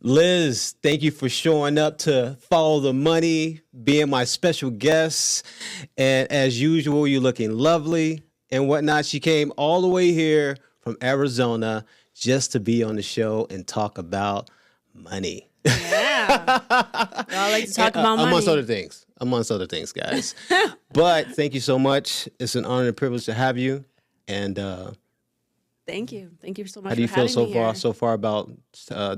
Liz, thank you for showing up to Follow the Money, being my special guest. And as usual, you're looking lovely and whatnot. She came all the way here from Arizona just to be on the show and talk about money. Yeah. Well, I like to talk about money. Amongst other things, guys. But thank you so much. It's an honor and privilege to have you. And thank you. Thank you so much. How do you feel so so far about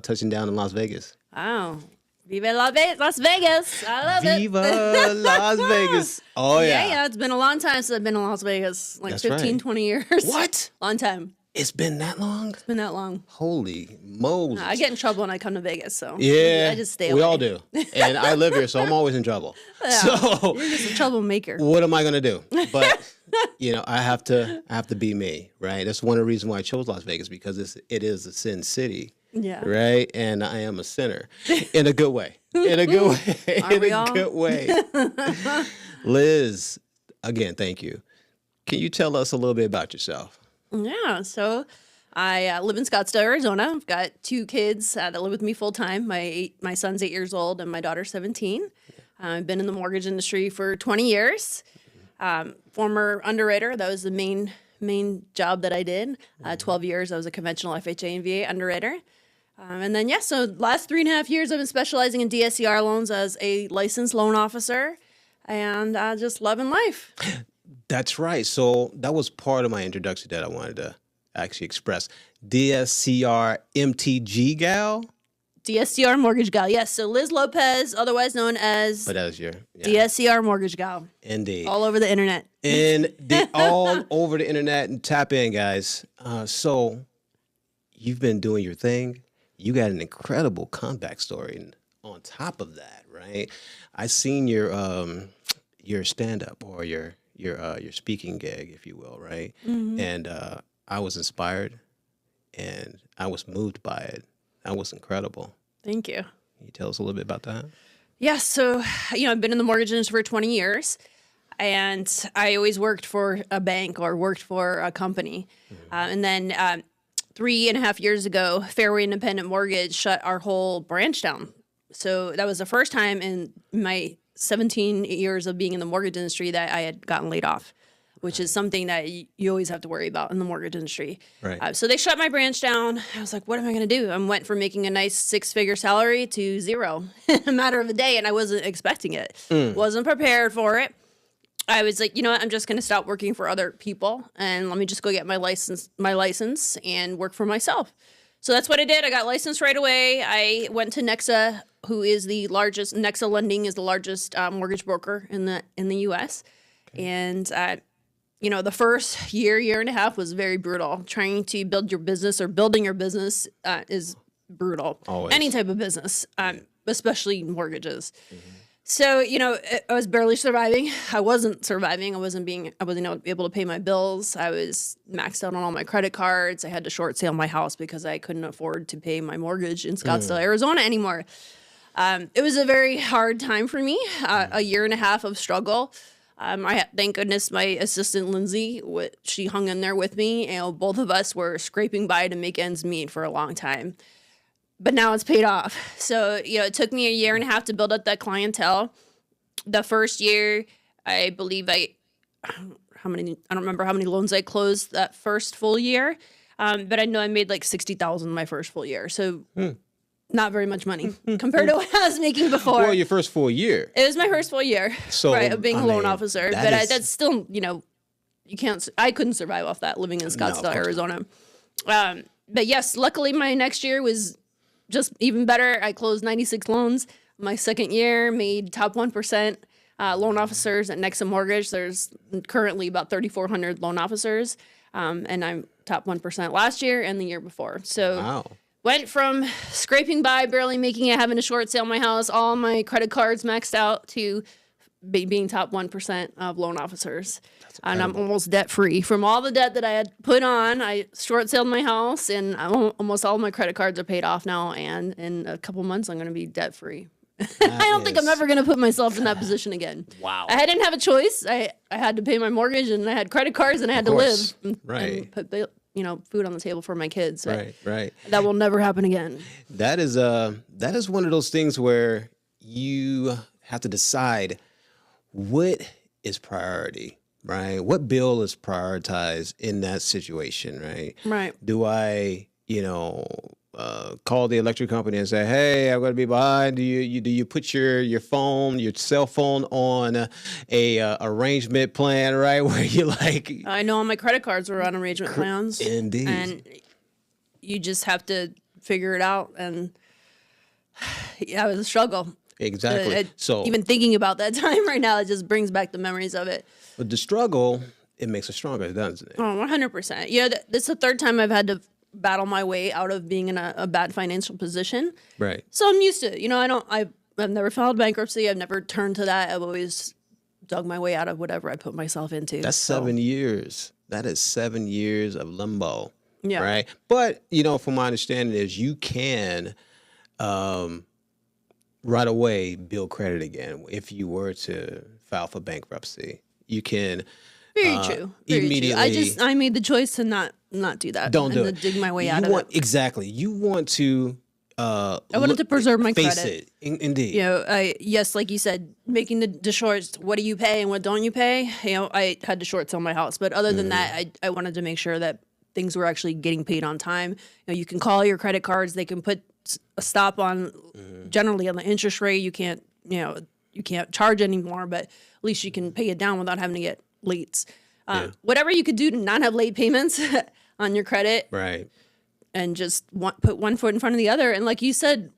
touching down in Las Vegas? Oh, Viva Las Vegas. I love it. Viva Las Vegas. Oh, yeah. Yeah. It's been a long time since I've been in Las Vegas. Like That's 15, right. 20 years. What? Long time. It's been that long? It's been that long. Holy Moses. I get in trouble when I come to Vegas, so yeah, I just stay away. We all do. And I live here, so I'm always in trouble. Yeah, so you're just a troublemaker. What am I going to do? But, I have to be me, right? That's one of the reasons why I chose Las Vegas, because it is a sin city. Yeah. Right? And I am a sinner in a good way. In a good way. Are we all? Good way. Liz, again, thank you. Can you tell us a little bit about yourself? Yeah, so I live in Scottsdale, Arizona. I've got 2 kids that live with me full time. My son's 8 years old and my daughter's 17. I've been in the mortgage industry for 20 years. Former underwriter, that was the main job that I did. 12 years, I was a conventional FHA and VA underwriter. And then, so last 3.5 years, I've been specializing in DSCR loans as a licensed loan officer and just loving life. That's right. So that was part of my introduction that I wanted to actually express. DSCR Mtg Gal? DSCR Mortgage Gal. Yes. So Liz Lopez, otherwise known as But that was DSCR Mortgage Gal. Indeed. All over the internet. All over the internet, and tap in, guys. So you've been doing your thing. You got an incredible comeback story. And on top of that, right? I seen your stand-up or your speaking gig, if you will, right? Mm-hmm. And I was inspired, and I was moved by it. That was incredible. Thank you. Can you tell us a little bit about that? Yeah, so, I've been in the mortgage industry for 20 years, and I always worked for a bank or worked for a company. Mm-hmm. And then 3.5 years ago, Fairway Independent Mortgage shut our whole branch down. So that was the first time in my 17 years of being in the mortgage industry that I had gotten laid off, which is something that you always have to worry about in the mortgage industry. Right. So they shut my branch down. I was like, what am I going to do? I went from making a nice 6-figure salary to 0 in a matter of a day, and I wasn't expecting it. Wasn't prepared for it. I was like, you know what? I'm just going to stop working for other people, and let me just go get my license and work for myself. So that's what I did. I got licensed right away. I went to Nexa, who is the largest. Nexa Lending is the largest mortgage broker in the U.S. Okay. And the first year and a half was very brutal. Trying to build your business or building your business is brutal. Always. Any type of business, especially mortgages. Mm-hmm. So, I was barely surviving. I wasn't surviving. I wasn't able to pay my bills. I was maxed out on all my credit cards. I had to short sale my house because I couldn't afford to pay my mortgage in Scottsdale, Arizona anymore. It was a very hard time for me, a year and a half of struggle. Thank goodness my assistant, Lindsay, she hung in there with me. Both of us were scraping by to make ends meet for a long time. But now it's paid off. So, it took me a year and a half to build up that clientele. The first year, I believe I don't remember how many loans I closed that first full year. But I know I made like $60,000 my first full year. So not very much money compared to what I was making before. Well, your first full year. It was my first full year, right, of being a loan officer. That's still, you can't, I couldn't survive off that living in Scottsdale, Arizona. But yes, luckily my next year was just even better. I closed 96 loans. My second year made top 1% loan officers at Nexa Mortgage. There's currently about 3,400 loan officers. And I'm top 1% last year and the year before. So went from scraping by, barely making it, having to short sale my house, all my credit cards maxed out, to being top 1% of loan officers. And I'm almost debt free from all the debt that I had put on. I short sold my house, and almost all my credit cards are paid off now. And in a couple months, I'm going to be debt free. I don't think I'm ever going to put myself in that position again. Wow. I didn't have a choice. I had to pay my mortgage, and I had credit cards, and I had to live. Right. And food on the table for my kids. Right. That will never happen again. That is one of those things where you have to decide what is priority, right? What bill is prioritized in that situation, right? Right. Do I, call the electric company and say, "Hey, I'm going to be behind." Do you put your cell phone on a arrangement plan, right? Where you like, I know all my credit cards were on arrangement plans. Indeed. And you just have to figure it out. And yeah, it was a struggle. Exactly. So even thinking about that time right now, it just brings back the memories of it. But the struggle, it makes us stronger, doesn't it? Oh, 100%. This is the third time I've had to battle my way out of being in a bad financial position. Right. So I'm used to it. I've never filed bankruptcy. I've never turned to that. I've always dug my way out of whatever I put myself into. That's 7 years. That is 7 years of limbo. Yeah. Right. But, from my understanding is you can right away build credit again if you were to file for bankruptcy. You can Very true. immediately. I made the choice to not do that. Don't do it. To dig my way out of it. Exactly. You want to. I wanted to preserve my face credit. it. Indeed. Yes, like you said, making the shorts. What do you pay and what don't you pay? I had to short sell my house, but other than that, I wanted to make sure that things were actually getting paid on time. You can call your credit cards. They can put a stop on, generally on the interest rate. You can't charge anymore, but at least you can pay it down without having to get lates. Whatever you could do to not have late payments on your credit. Right. And just put one foot in front of the other. And like you said,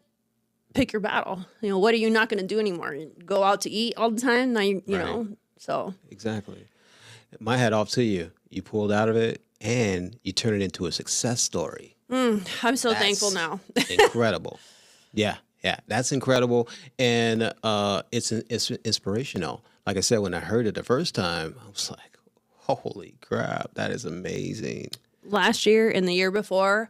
pick your battle. What are you not going to do anymore? Go out to eat all the time? Now, you know, so. Exactly. My hat off to you. You pulled out of it and you turned it into a success story. I'm so thankful now. Incredible. Yeah. That's incredible. And it's inspirational. Like I said, when I heard it the first time, I was like, holy crap, that is amazing. Last year and the year before,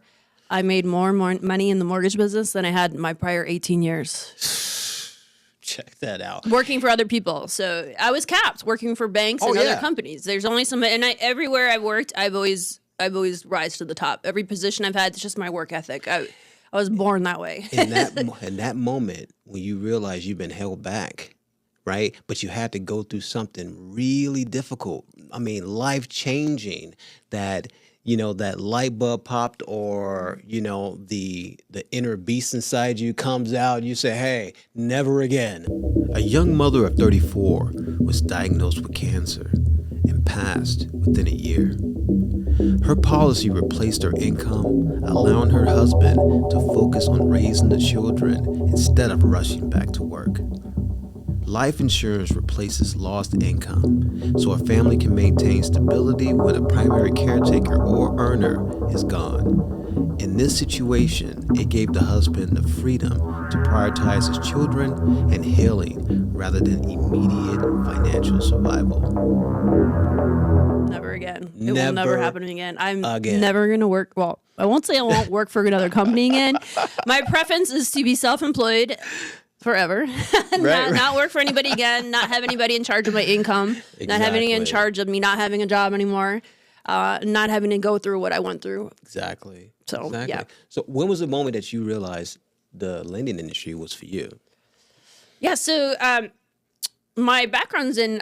I made more money in the mortgage business than I had in my prior 18 years. Check that out. Working for other people. So I was capped working for banks and other companies. There's only some, and everywhere I've worked, I've always rise to the top. Every position I've had, it's just my work ethic. I was born that way. in that moment when you realize you've been held back, right? But you had to go through something really difficult. I mean, life-changing that, that light bulb popped or, the inner beast inside you comes out. You say, hey, never again. A young mother of 34 was diagnosed with cancer and passed within a year. Her policy replaced her income, allowing her husband to focus on raising the children instead of rushing back to work. Life insurance replaces lost income, so a family can maintain stability when a primary caretaker or earner is gone. In this situation, it gave the husband the freedom to prioritize his children and healing rather than immediate financial survival. Never again. It will never happen again. I'm never going to work. Well, I won't say I won't work for another company again. My preference is to be self-employed forever. Not work for anybody again. Not have anybody in charge of my income. Exactly. Not having any in charge of me not having a job anymore. Not having to go through what I went through. Exactly. So, yeah. So when was the moment that you realized the lending industry was for you? Yeah, so my background's in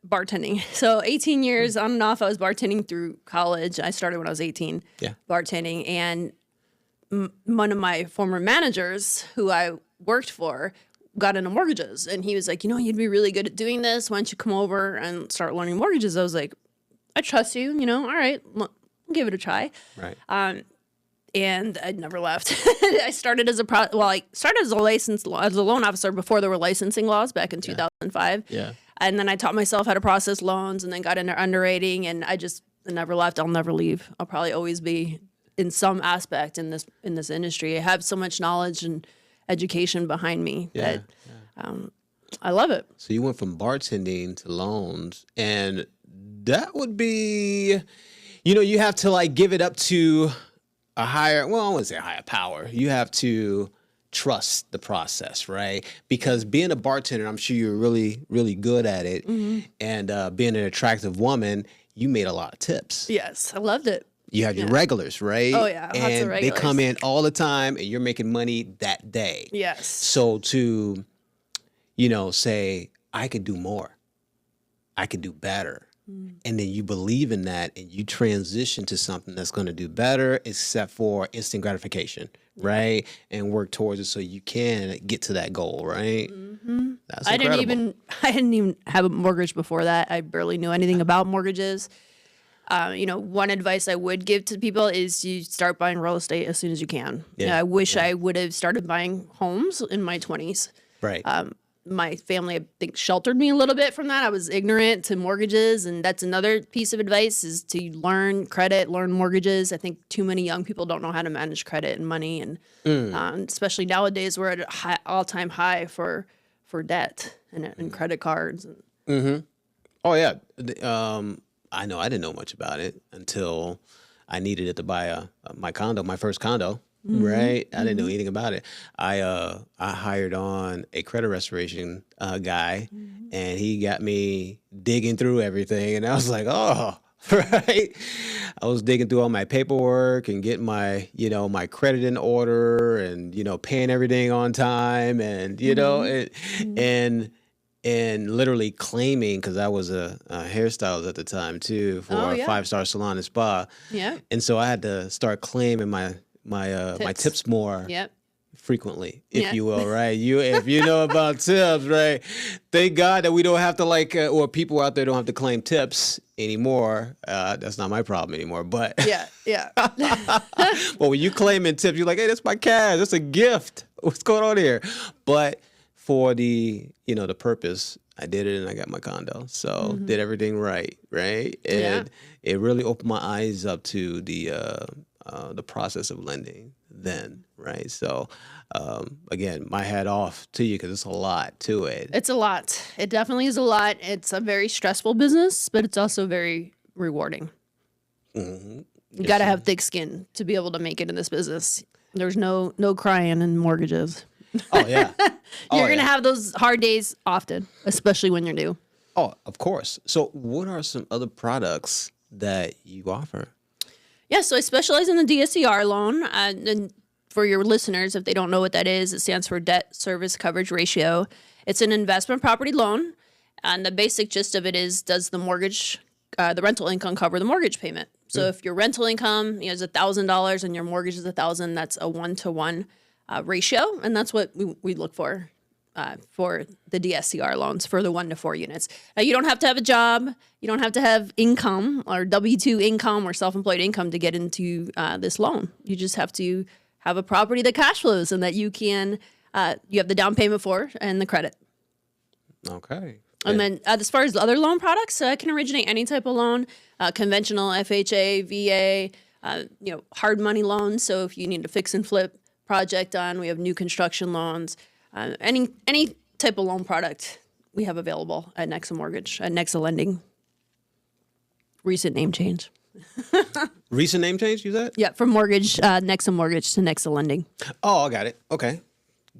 bartending. So 18 years on and off, I was bartending through college. I started when I was 18, bartending. And one of my former managers who I worked for got into mortgages. And he was like, you'd be really good at doing this. Why don't you come over and start learning mortgages? I was like, I trust you, all right, I'll give it a try. Right. And I never left. I started as I started as a loan officer before there were licensing laws back in 2005. Yeah. And then I taught myself how to process loans and then got into underwriting, and I never left. I'll never leave. I'll probably always be in some aspect in this industry. I have so much knowledge and education behind me that I love it. So you went from bartending to loans, and that would be, you have to give it up to a higher, well, I wouldn't say a higher power. You have to trust the process, right? Because being a bartender, I'm sure you're really, really good at it. Mm-hmm. And being an attractive woman, you made a lot of tips. Yes, I loved it. You have your regulars, right? Oh, yeah, lots of and they regulars. come in all the time, and you're making money that day. Yes. So to, say, I could do more, I could do better. And then you believe in that and you transition to something that's going to do better, except for instant gratification, right? And work towards it so you can get to that goal, right? That's incredible. I didn't even have a mortgage before that. I barely knew anything about mortgages. One advice I would give to people is you start buying real estate as soon as you can. Yeah, I wish I would have started buying homes in my 20s. Right. My family, I think, sheltered me a little bit from that. I was ignorant to mortgages, and that's another piece of advice is to learn credit, learn mortgages. I think too many young people don't know how to manage credit and money, and especially nowadays we're at an all-time high for debt and credit cards. Oh, yeah. I know I didn't know much about it until I needed it to buy my condo, my first condo. Right, I didn't know anything about it. I hired on a credit restoration guy, and he got me digging through everything, and I was like, oh, right. I was digging through all my paperwork and getting my my credit in order, and paying everything on time, and and literally claiming, because I was a hairstylist at the time too for a 5-star salon and spa. Yeah, and so I had to start claiming my tips more frequently, if you will, right? If you know about tips, right? Thank God that we don't have to or people out there don't have to claim tips anymore. That's not my problem anymore. But yeah. well, when you claiming tips, you're like, hey, that's my cash. That's a gift. What's going on here? But for the the purpose, I did it and I got my condo. So did everything right? And it really opened my eyes up to the process of lending then, right? So, again, my hat off to you because it's a lot to it. It's a lot. It definitely is a lot. It's a very stressful business, but it's also very rewarding. You got to have thick skin to be able to make it in this business. There's no crying in mortgages. Oh, yeah. You're going to have those hard days often, especially when you're new. Oh, of course. So what are some other products that you offer? Yeah, so I specialize in the DSCR loan. And for your listeners, if they don't know what that is, it stands for Debt Service Coverage Ratio. It's an investment property loan. And the basic gist of it is, does the mortgage, the rental income cover the mortgage payment? So if your rental income is $1,000 and your mortgage is $1,000, that's a 1-to-1 ratio. And that's what we look for the DSCR loans for the 1-to-4 units. Now, you don't have to have a job. You don't have to have income or W-2 income or self-employed income to get into this loan. You just have to have a property that cash flows and that you can, you have the down payment for and the credit. Okay. And then as far as other loan products, can originate any type of loan, conventional FHA, VA, hard money loans. So if you need a fix and flip project done, we have new construction loans. Any type of loan product we have available at Nexa Mortgage, at Nexa Lending. Recent name change. Recent name change, you said? Yeah, from Mortgage, Nexa Mortgage to Nexa Lending. Oh, I got it. Okay.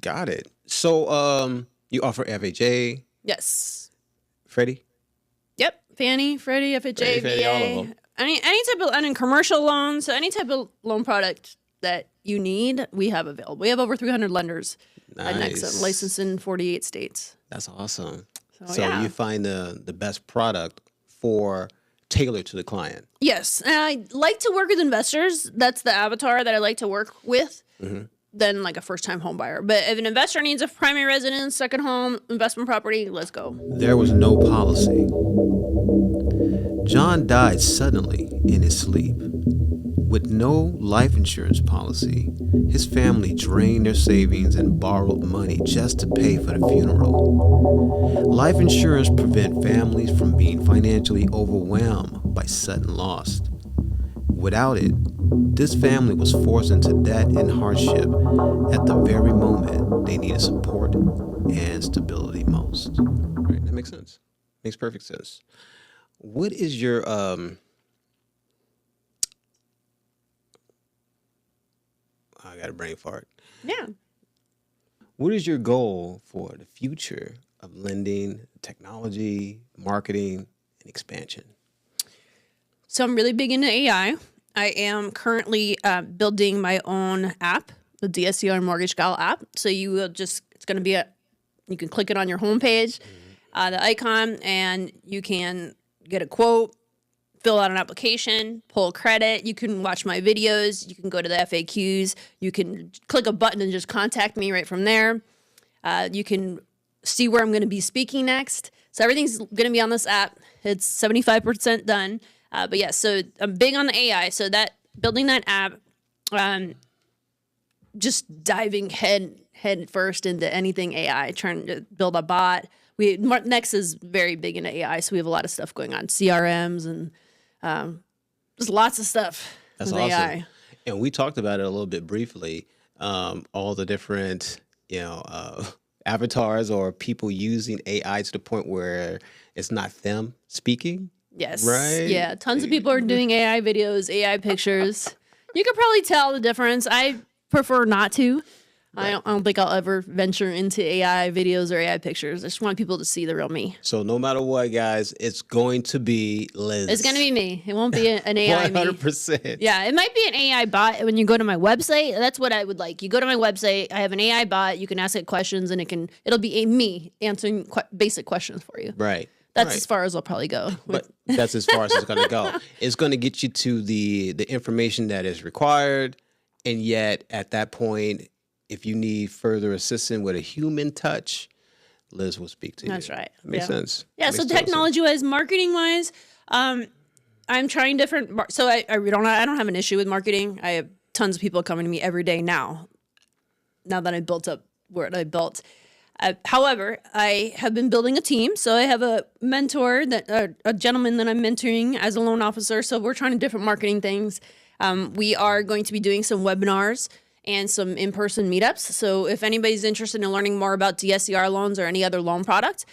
Got it. So you offer FHA? Yes. Freddie? Yep. Fannie, Freddie, FHA, Freddie, VA. all of them. Any type of, and in commercial loans, so any type of loan product that you need, we have available. We have over 300 lenders at Nexa, licensed in 48 states. That's awesome. So you find the best product tailored to the client. Yes. And I like to work with investors. That's the avatar that I like to work with than like a first-time home buyer. But if an investor needs a primary residence, second home, investment property, let's go. There was no policy. John died suddenly in his sleep. With no life insurance policy, his family drained their savings and borrowed money just to pay for the funeral. Life insurance prevents families from being financially overwhelmed by sudden loss. Without it, this family was forced into debt and hardship at the very moment they needed support and stability most. Right, that makes sense. Makes perfect sense. What is your I got a brain fart. Yeah. What is your goal for the future of lending, technology, marketing, and expansion? So I'm really big into AI. I am currently building my own app, the DSCR Mtg Gal app. So you will just, it's going to be you can click it on your homepage, the icon, and you can get a quote, fill out an application, pull credit. You can watch my videos. You can go to the FAQs. You can click a button and just contact me right from there. You can see where I'm going to be speaking next. So everything's going to be on this app. It's 75% done. But yeah, so I'm big on the AI. So that building that app, just diving head first into anything AI, trying to build a bot. Next is very big into AI, so we have a lot of stuff going on, CRMs and just lots of stuff. That's with awesome. AI. And we talked about it a little bit briefly. All the different, avatars or people using AI to the point where it's not them speaking. Yes. Right? Yeah. Tons of people are doing AI videos, AI pictures. You could probably tell the difference. I prefer not to. Right. I don't think I'll ever venture into AI videos or AI pictures. I just want people to see the real me. So no matter what, guys, it's going to be Liz. It's going to be me. It won't be an AI 100%. me. Yeah, it might be an AI bot when you go to my website. That's what I would like. You go to my website. I have an AI bot. You can ask it questions, and it'll be me answering basic questions for you. Right. That's as far as I'll probably go. But that's as far as it's going to go. It's going to get you to the information that is required, and yet at that point, if you need further assistance with a human touch, Liz will speak to you. That's right. Makes sense. Yeah. Makes So total sense. technology-wise, marketing-wise, I'm trying different. So I don't have an issue with marketing. I have tons of people coming to me every day now. Now that I built up what I built. However, I have been building a team. So I have a mentor a gentleman that I'm mentoring as a loan officer. So we're trying different marketing things. We are going to be doing some webinars and some in-person meetups. So if anybody's interested in learning more about DSCR loans or any other loan product,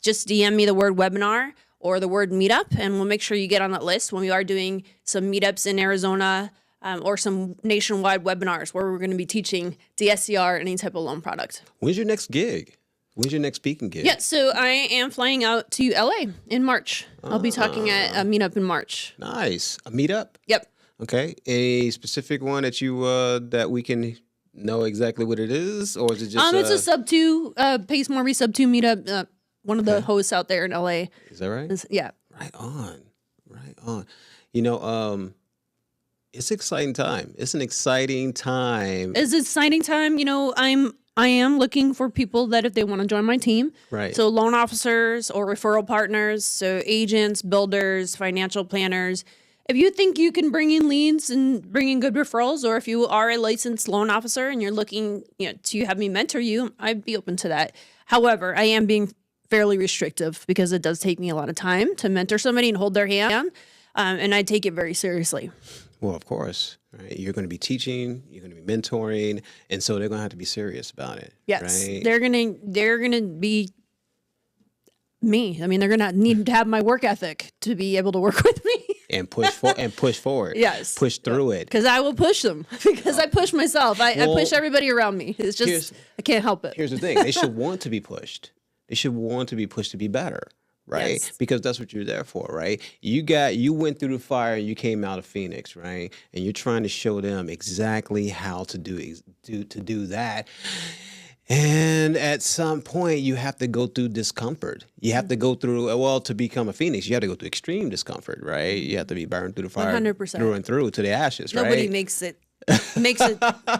just DM me the word webinar or the word meetup, and we'll make sure you get on that list when we are doing some meetups in Arizona or some nationwide webinars where we're going to be teaching DSCR any type of loan product. When's your next gig? When's your next speaking gig? Yeah, so I am flying out to LA in March. I'll be talking at a meetup in March. Nice. A meetup? Yep. Okay. A specific one that you that we can know exactly what it is, or is it just? It's a sub 2 Pace Morby sub 2 meetup. One of the hosts out there in LA. Is that right? Yeah. Right on. Right on. It's an exciting time. It's an exciting time. It's an exciting time. I am looking for people that if they want to join my team. Right. So loan officers or referral partners, so agents, builders, financial planners. If you think you can bring in leads and bring in good referrals, or if you are a licensed loan officer and you're looking to have me mentor you, I'd be open to that. However, I am being fairly restrictive because it does take me a lot of time to mentor somebody and hold their hand, and I take it very seriously. Well, of course, right? You're going to be teaching, you're going to be mentoring, and so they're going to have to be serious about it. Yes, right? they're gonna be me. I mean, they're gonna need to have my work ethic to be able to work with me and push forward. Yes, push through it. Because I will push them because I push myself. I push everybody around me. It's just I can't help it. Here's the thing: they should want to be pushed. They should want to be pushed to be better. Right? Yes. Because that's what you're there for, right? You went through the fire and you came out of Phoenix, right? And you're trying to show them exactly how to do that. And at some point you have to go through discomfort. You have to go through, to become a Phoenix, you have to go through extreme discomfort, right? You have to be burned through the fire 100%. through and through to the ashes, right? Nobody makes it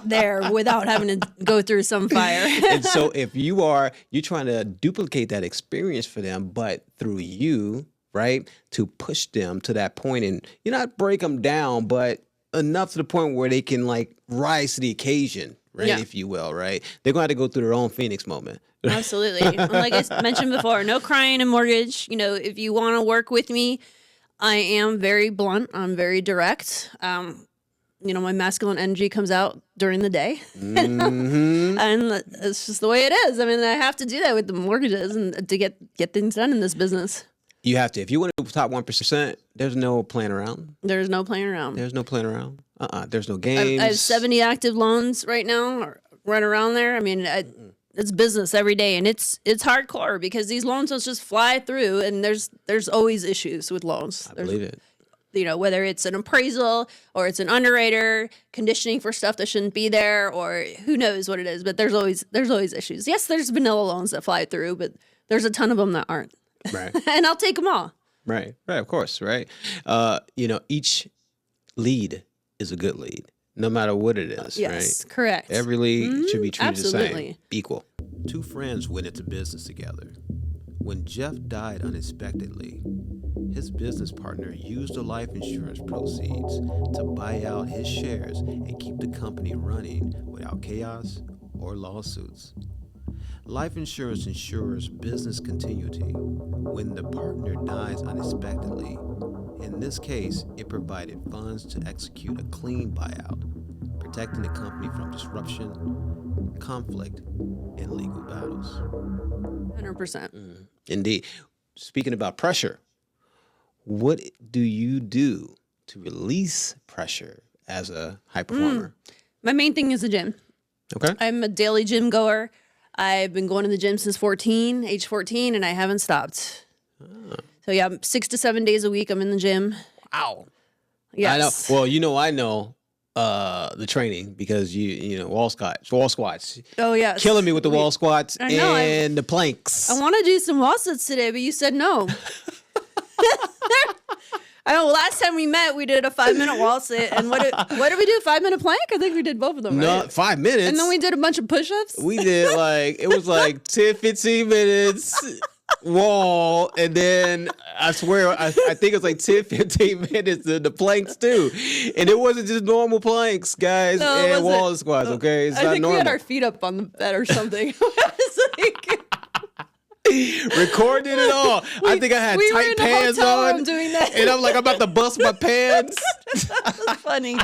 there without having to go through some fire. And so if you're trying to duplicate that experience for them, but through you, right, to push them to that point and you not break them down, but enough to the point where they can like rise to the occasion, right, if you will, right? They're going to have to go through their own Phoenix moment. Absolutely. And like I mentioned before, no crying in mortgage. If you want to work with me, I am very blunt. I'm very direct. My masculine energy comes out during the day. Mm-hmm. And it's just the way it is. I mean, I have to do that with the mortgages and to get things done in this business. You have to. If you want to top 1%, there's no playing around. There's no playing around. There's no playing around. There's no games. I have 70 active loans right now, right around there. I mean, it's business every day, and it's hardcore because these loans don't just fly through, and there's always issues with loans. I believe it. whether it's an appraisal or it's an underwriter conditioning for stuff that shouldn't be there, or who knows what it is. But there's always issues. Yes, there's vanilla loans that fly through, but there's a ton of them that aren't. Right. And I'll take them all. Right. Of course. Right. Each lead is a good lead, no matter what it is. Yes, right? correct. Every lead should be treated the Absolutely. same, equal. Two friends went into business together. When Jeff died unexpectedly, his business partner used the life insurance proceeds to buy out his shares and keep the company running without chaos or lawsuits. Life insurance ensures business continuity when the partner dies unexpectedly. In this case, it provided funds to execute a clean buyout, protecting the company from disruption, conflict, and legal battles. 100%. Indeed. Speaking about pressure, what do you do to release pressure as a high performer? My main thing is the gym. Okay. I'm a daily gym goer. I've been going to the gym since age 14, and I haven't stopped. So yeah, 6 to 7 days a week I'm in the gym. Wow. Yes. I know. Well, I know the training because wall squats. Oh yeah. Killing me with the wall squats I know, and the planks. I want to do some wall sits today, but you said no. I know. Last time we met, we did a 5-minute wall sit, and what did we do? 5-minute plank? I think we did both of them. No, right? 5 minutes. And then we did a bunch of push-ups. We did it was like 10, 15 minutes wall, and then I swear I think it's like 10, 15 minutes of the planks too. And it wasn't just normal planks, guys, and wall squats, okay? It's I not think normal. we had our feet up on the bed or something. I was like, recording it all. I think I had we were tight in a pants hotel on. room doing that. And I'm like, I'm about to bust my pants. That's funny.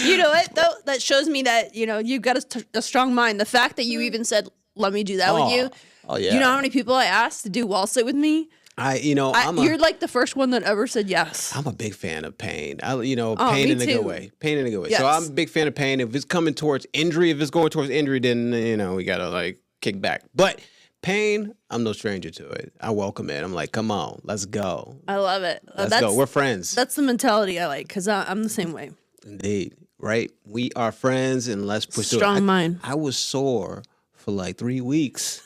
You know what, though? That shows me that, you've got a strong mind. The fact that you even said, let me do that with you. Oh, yeah. You know how many people I asked to do wall sit with me? You're like the first one that ever said yes. I'm a big fan of pain. Pain me in a good too. way. Pain in a good way. Yes. So I'm a big fan of pain. If it's coming towards injury, if it's going towards injury, then, we got to kick back. But pain, I'm no stranger to it. I welcome it. I'm like, come on, let's go. I love it. Let's go. We're friends. That's the mentality I like, because I'm the same way. Indeed. Right? We are friends, and let's pursue it. Strong mind. I was sore for like 3 weeks.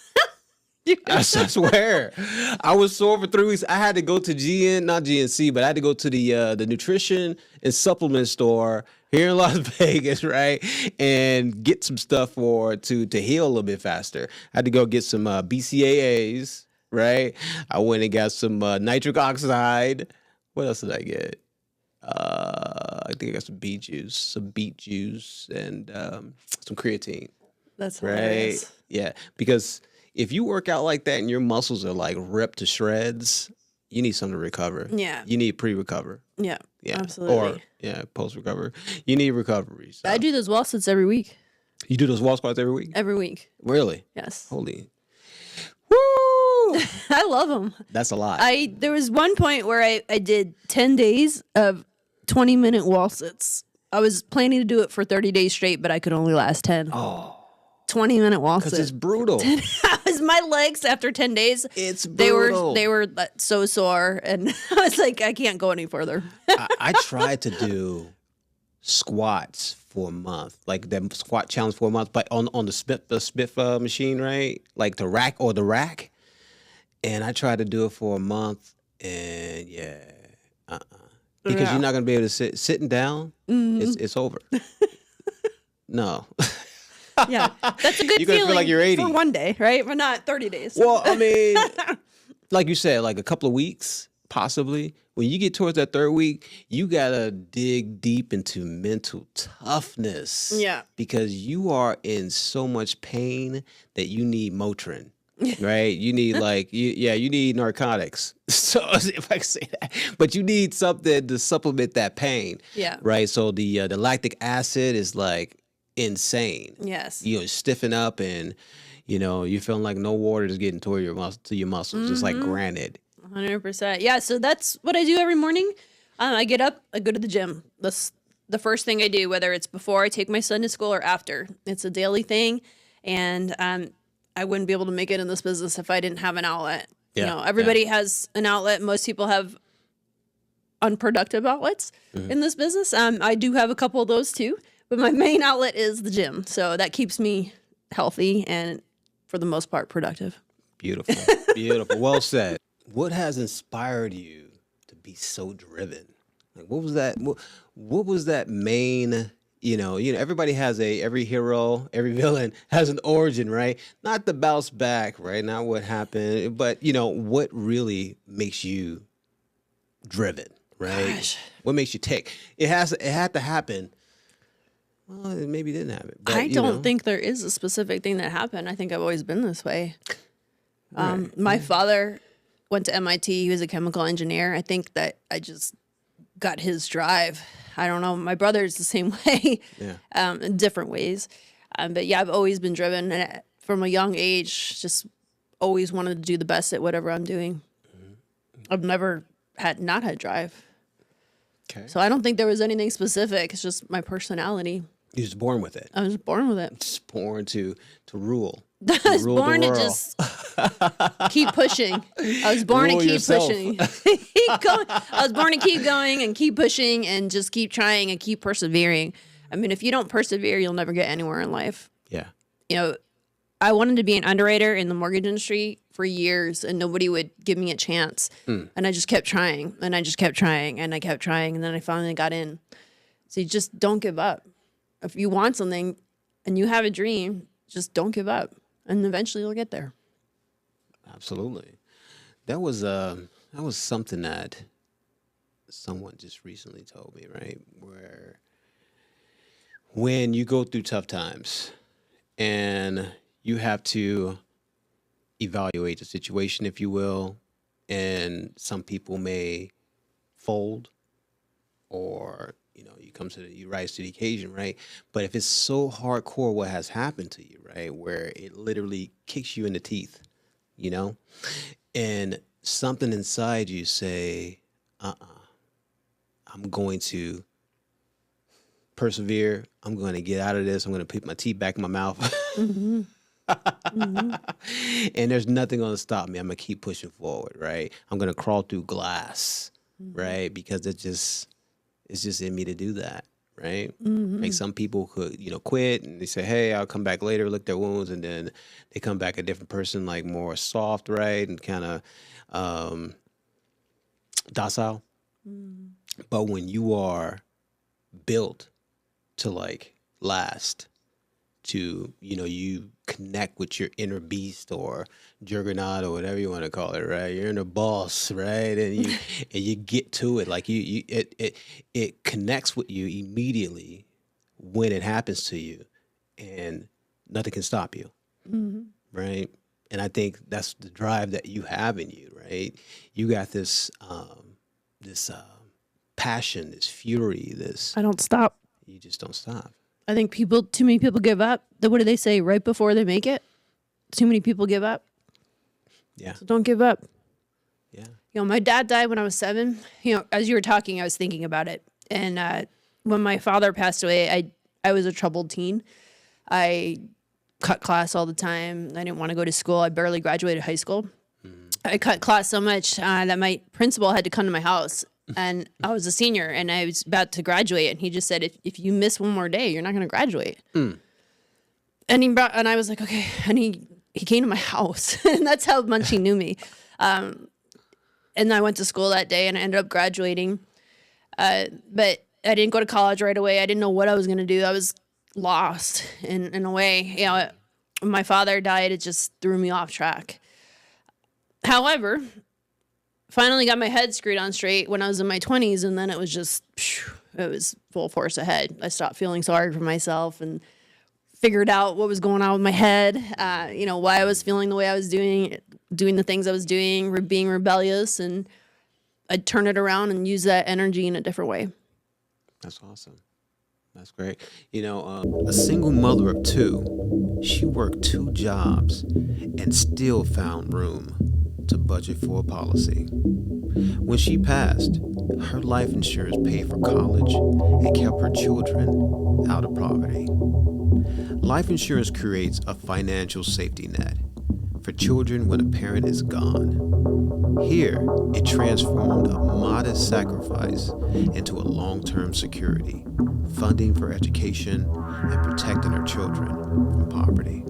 I swear. I was sore for 3 weeks. I had to go to not GNC, but I had to go to the nutrition and supplement store here in Las Vegas, right? And get some stuff to heal a little bit faster. I had to go get some BCAAs, right? I went and got some nitric oxide. What else did I get? I think I got some beet juice, and some creatine. That's right. hilarious. Yeah, because if you work out like that and your muscles are like ripped to shreds, you need something to recover. Yeah. You need pre-recover. Yeah. Yeah. Absolutely. Or post-recover. You need recovery. So. I do those wall sits every week. You do those wall squats every week? Every week. Really? Yes. Holy. Woo! I love them. That's a lot. There was one point where I did 10 days of 20-minute wall sits. I was planning to do it for 30 days straight, but I could only last 10. Oh. 20-minute wall sit. Because it's brutal. My legs after 10 days. It's brutal. They were so sore, and I was like, I can't go any further. I tried to do squats for a month, like the squat challenge for a month, but on the Smith machine, right? Like the rack. And I tried to do it for a month, and because you're not gonna be able to sitting down. Mm-hmm. It's over. No. Yeah, that's a good You're gonna feel like you're 80 for one day, right? But not 30 days. Well, I mean, like you said, like a couple of weeks, possibly. When you get towards that third week, you gotta dig deep into mental toughness. Yeah, because you are in so much pain that you need Motrin, right? You need you need narcotics. So if I can say that, but you need something to supplement that pain. Yeah, right. So the lactic acid is like insane. Yes. Stiffen up, and you're feeling like no water is getting to your muscles. Mm-hmm. It's like granite. 100%. Yeah. So that's what I do every morning. I get up, I go to the gym. That's the first thing I do, whether it's before I take my son to school or after. It's a daily thing, and I wouldn't be able to make it in this business if I didn't have an outlet. Yeah. Everybody has an outlet. Most people have unproductive outlets in this business. I do have a couple of those too, but my main outlet is the gym. So that keeps me healthy and for the most part productive. Beautiful. Beautiful. Well said. What has inspired you to be so driven? Like, what was that? What was that main, everybody has every hero, every villain has an origin, right? Not the bounce back, right? Not what happened, but what really makes you driven, right? Gosh. What makes you tick? It had to happen. Well, it maybe didn't happen. But, I don't think there is a specific thing that happened. I think I've always been this way. My father went to MIT. He was a chemical engineer. I think that I just got his drive. I don't know. My brother's the same way, in different ways. But yeah, I've always been driven. And from a young age, just always wanted to do the best at whatever I'm doing. I've never not had drive. Okay. So I don't think there was anything specific. It's just my personality. You're just born with it. I was born with it. Just born to rule. I was born to just keep pushing. I was born to keep pushing. Keep going. I was born to keep going and keep pushing and just keep trying and keep persevering. I mean, if you don't persevere, you'll never get anywhere in life. Yeah. I wanted to be an underwriter in the mortgage industry for years and nobody would give me a chance. And I just kept trying and I just kept trying and I kept trying and then I finally got in. So you just don't give up. If you want something and you have a dream, just don't give up. And eventually you'll get there. Absolutely. That was something that someone just recently told me, right? Where when you go through tough times and you have to evaluate the situation, if you will, and some people may fold or you rise to the occasion, right? But if it's so hardcore what has happened to you, right, where it literally kicks you in the teeth, and something inside you say, I'm going to persevere. I'm going to get out of this. I'm going to put my teeth back in my mouth. Mm-hmm. And there's nothing going to stop me. I'm going to keep pushing forward, right? I'm going to crawl through glass, right? Because it's just in me to do that, right? Like some people could, quit and they say, hey, I'll come back later, lick their wounds, and then they come back a different person, like more soft, right? And kind of docile. But when you are built to last, to, you connect with your inner beast or juggernaut or whatever you want to call it, right? Your inner boss, right? And you get to it. Like it connects with you immediately when it happens to you and nothing can stop you. Right? And I think that's the drive that you have in you, right? You got this passion, this fury, I don't stop. You just don't stop. I think too many people give up. What do they say? Right before they make it? Too many people give up. Yeah. So don't give up. Yeah. My dad died when I was 7. As you were talking, I was thinking about it. And when my father passed away, I was a troubled teen. I cut class all the time. I didn't want to go to school. I barely graduated high school. I cut class so much that my principal had to come to my house. And I was a senior and I was about to graduate. And he just said, if you miss one more day, you're not going to graduate. And I was like, okay. And he came to my house and that's how much he knew me. And I went to school that day and I ended up graduating. But I didn't go to college right away. I didn't know what I was going to do. I was lost in a way. When my father died, it just threw me off track. However, finally got my head screwed on straight when I was in my 20s, and then it was just, it was full force ahead. I stopped feeling sorry for myself and figured out what was going on with my head, why I was feeling the way I was doing the things I was doing, being rebellious, and I'd turn it around and use that energy in a different way. That's awesome. That's great. A single mother of 2, she worked 2 jobs and still found room to budget for a policy. When she passed, her life insurance paid for college and kept her children out of poverty. Life insurance creates a financial safety net for children when a parent is gone. Here, it transformed a modest sacrifice into a long-term security, funding for education and protecting our children from poverty.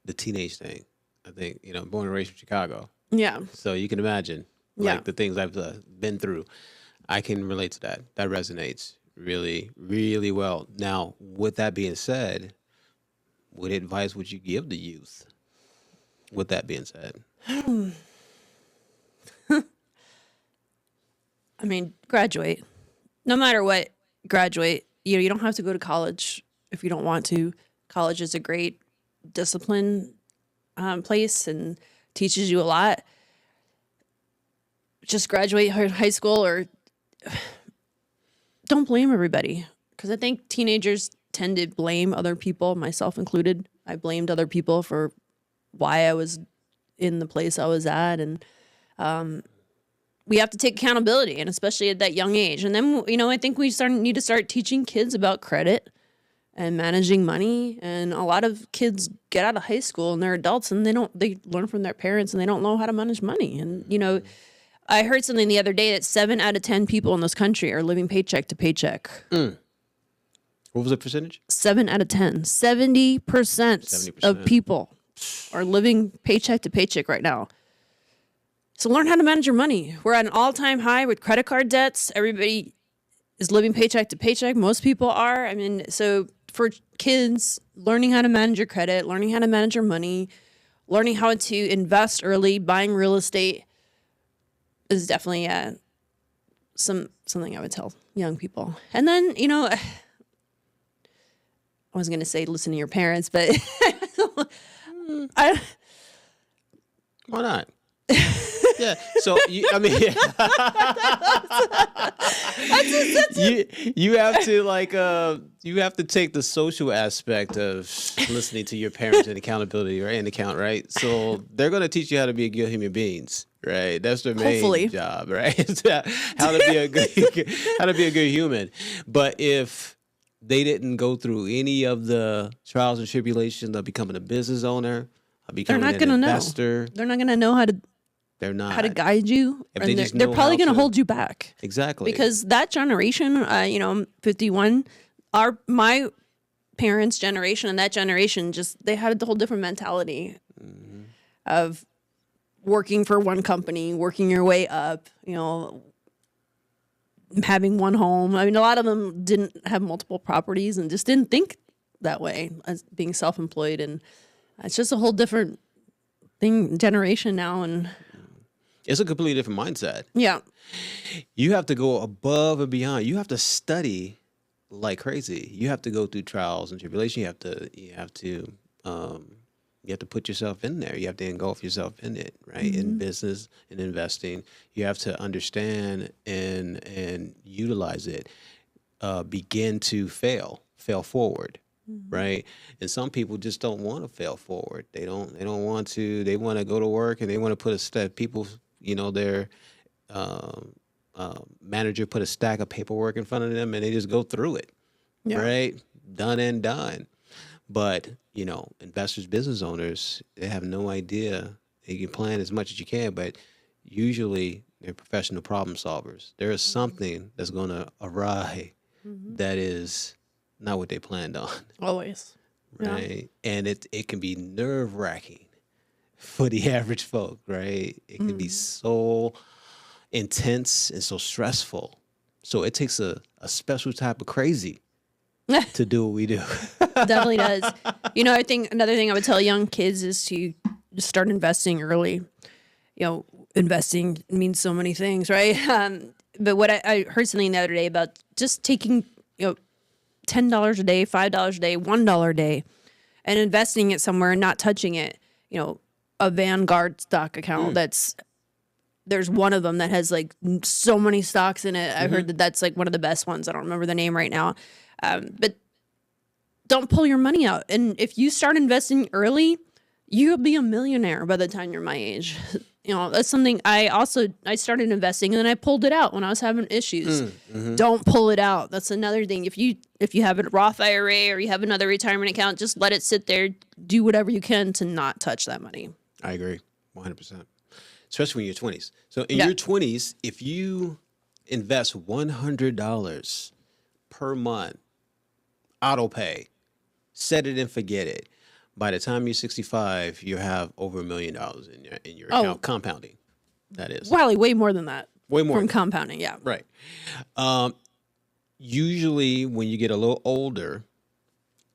The teenage thing, I think, born and raised in Chicago. Yeah. So you can imagine, Yeah. the things I've been through. I can relate to that. That resonates really, really well. Now, with that being said, what advice would you give the youth? With that being said, I mean, graduate. No matter what, graduate. You don't have to go to college if you don't want to. College is a great discipline place and teaches you a lot. Just graduate high school, or don't blame everybody, because I think teenagers tend to blame other people, myself included. I blamed other people for why I was in the place I was at, and we have to take accountability, and especially at that young age. And then, I think we need to start teaching kids about credit and managing money. And a lot of kids get out of high school and they're adults, and they learn from their parents, and they don't know how to manage money. And, I heard something the other day that 7 out of 10 people in this country are living paycheck to paycheck. What was the percentage? 7 out of 10. 70% 70%. of people are living paycheck to paycheck right now. So learn how to manage your money. We're at an all-time high with credit card debts. Everybody is living paycheck to paycheck. Most people are. I mean, so for kids, learning how to manage your credit, learning how to manage your money, learning how to invest early, buying real estate is definitely something I would tell young people. And then, I was going to say listen to your parents, but Why not? Yeah. So you have to you have to take the social aspect of listening to your parents and accountability, right? And account, right? So they're going to teach you how to be good human beings, right? That's their main Hopefully. job, right? how to be a good human. But if they didn't go through any of the trials and tribulations of becoming a business owner, of becoming an investor, They're not going to know how to they're not how to guide you, If and they just they're know probably how going to to- hold you back, exactly because that generation, I'm 51, my parents' generation and that generation, just they had a whole different mentality of working for one company, working your way up, having one home. I mean, a lot of them didn't have multiple properties and just didn't think that way as being self-employed, and it's just a whole different generation now. And it's a completely different mindset. yeah. You have to go above and beyond. You have to study like crazy. You have to go through trials and tribulation. You have to put yourself in there. You have to engulf yourself in it, right? In business and investing, you have to understand and utilize it. Begin to fail forward, right? And some people just don't want to fail forward. They don't want to. They want to go to work and they want to put a step. People, their manager put a stack of paperwork in front of them and they just go through it, right? Done and done. But, investors, business owners, they have no idea. You can plan as much as you can, but usually they're professional problem solvers. There is something that's going to awry that is not what they planned on, Always. right? And it can be nerve-wracking for the average folk, right? It can be so intense and so stressful. So it takes a special type of crazy to do what we do. Definitely does. I think another thing I would tell young kids is to just start investing early. Investing means so many things, right? But what I heard something the other day about just taking, $10 a day, $5 a day, $1 a day, and investing it somewhere and not touching it. A Vanguard stock account there's one of them that has like so many stocks in it. I heard that's like one of the best ones. I don't remember the name right now. But don't pull your money out. And if you start investing early, you'll be a millionaire by the time you're my age. That's something I started investing and then I pulled it out when I was having issues. Don't pull it out. That's another thing. If you have a Roth IRA or you have another retirement account, just let it sit there. Do whatever you can to not touch that money. I agree, 100%. especially in your 20s. So in Yeah. your 20s, if you invest $100 per month, auto pay, set it and forget it. By the time you're 65, you have over $1 million in your Oh. account, compounding. That is Wally, way more than that. way more. From compounding, yeah. Right. Usually, when you get a little older,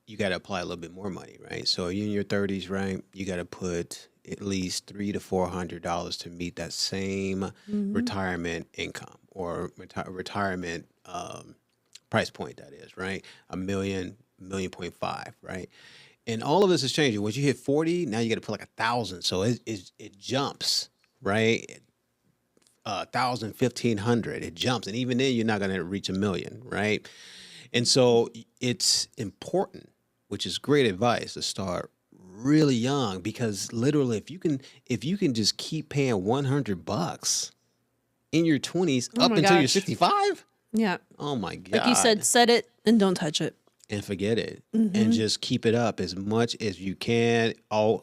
you got to apply a little bit more money, right? So you're in your 30s, right? You got to put at least $300 to $400 to meet that same retirement income or retirement price point. That is right, $1.5 million, right? And all of this is changing. Once you hit 40, now you got to put like 1,000. So it jumps, right? 1,000, 1,500, it jumps, and even then you're not going to reach $1 million, right? And so it's important, which is great advice, to start really young, because literally if you can just keep paying $100 in your 20s Oh up my until you're gosh. 65, Yeah. oh my God. Like you said, set it and don't touch it. And forget it, and just keep it up as much as you can.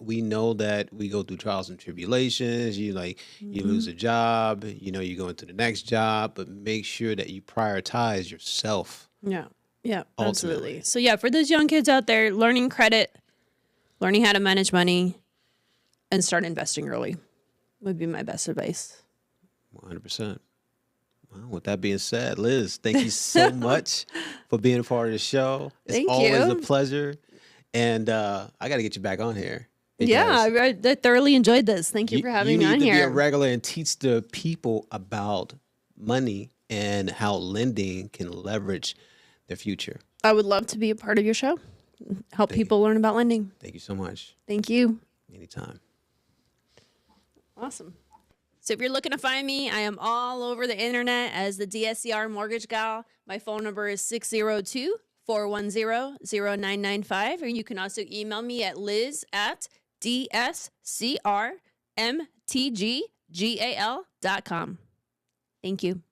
We know that we go through trials and tribulations. You lose a job, you go into the next job, but make sure that you prioritize yourself. Yeah. Yeah, Ultimately. absolutely. So yeah, for those young kids out there, learning credit, learning how to manage money, and start investing early would be my best advice. 100%. Well, with that being said, Liz, thank you so much for being a part of the show. It's Thank always you. a pleasure. And I got to get you back on here. Yeah, I thoroughly enjoyed this. Thank you for having me on You need to be here. a regular and teach the people about money and how lending can leverage their future. I would love to be a part of your show. Help people learn about lending. Thank you so much. Thank you. Anytime. Awesome. So if you're looking to find me, I am all over the internet as the DSCR Mtg Gal. My phone number is 602-410-0995, or you can also email me at liz@dscrmtggal.com. Thank you.